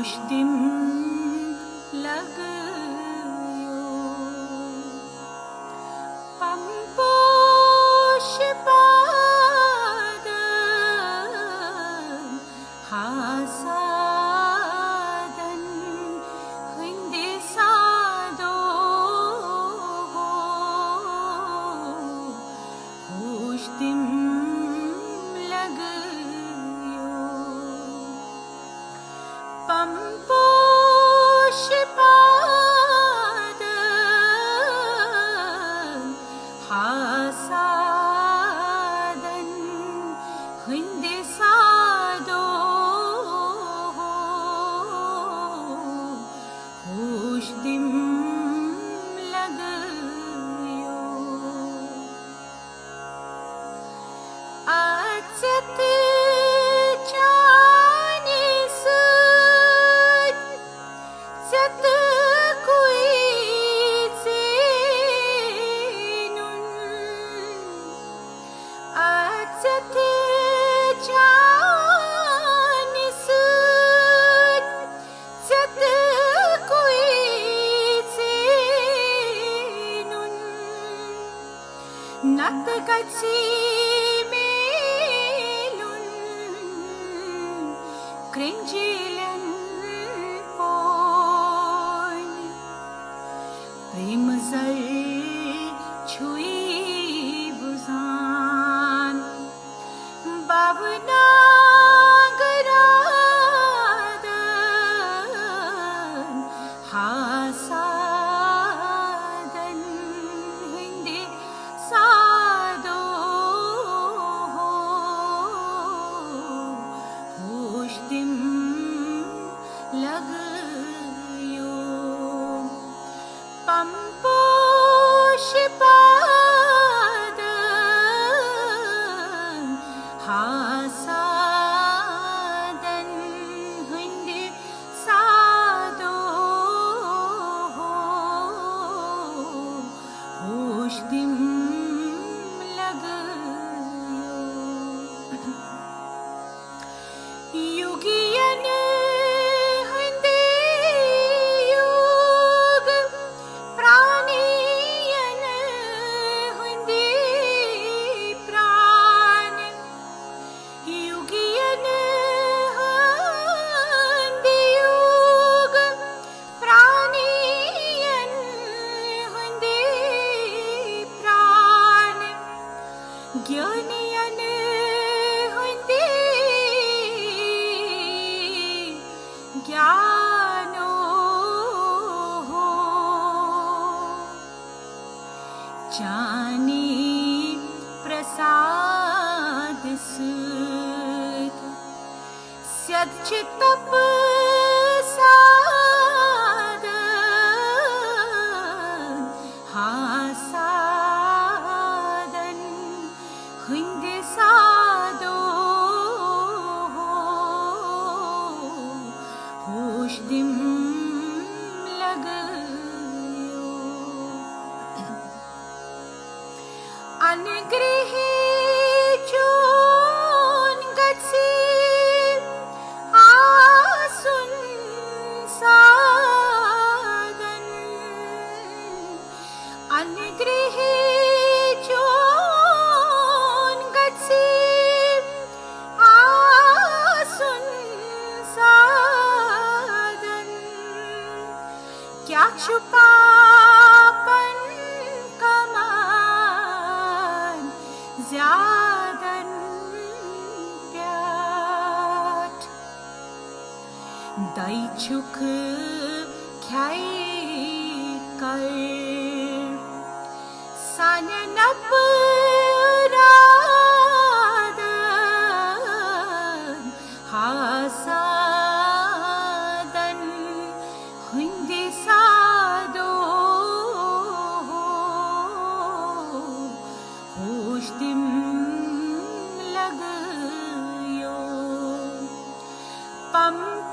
होशदिम लगयो पंपोषपादं हासादं हिंदिसादो होशदिम पंपोषपादं हासादं हिंदिसादो होशदिम लगयो अचत Nat katsi melun krinjilen pon premzal chui buzan babna garadan hasadan hindi सादो होशदिम लगयो पंपोषपादं हासादं हिंदिसादो होशदिम युगियन हिंदी युग प्राणियन हिंदी प्राण युगियन हिंदी युग प्राणियन हिंदी प्राण ज्ञानियन ज्ञानो हो जानी प्रसाद सुत सच्चितप सादं हासादं हिंदिसादो होशदिम लगयो अनुग्रही चोन गत्सी आसुन सादन अनुग्रही चोन गत्सी क्या छुपापन कमान ज़्यादन प्याट दैछुक ख्याई कर सननप रादन हासादन हिंदिसादो होशदिम लगयो पंपोषपादं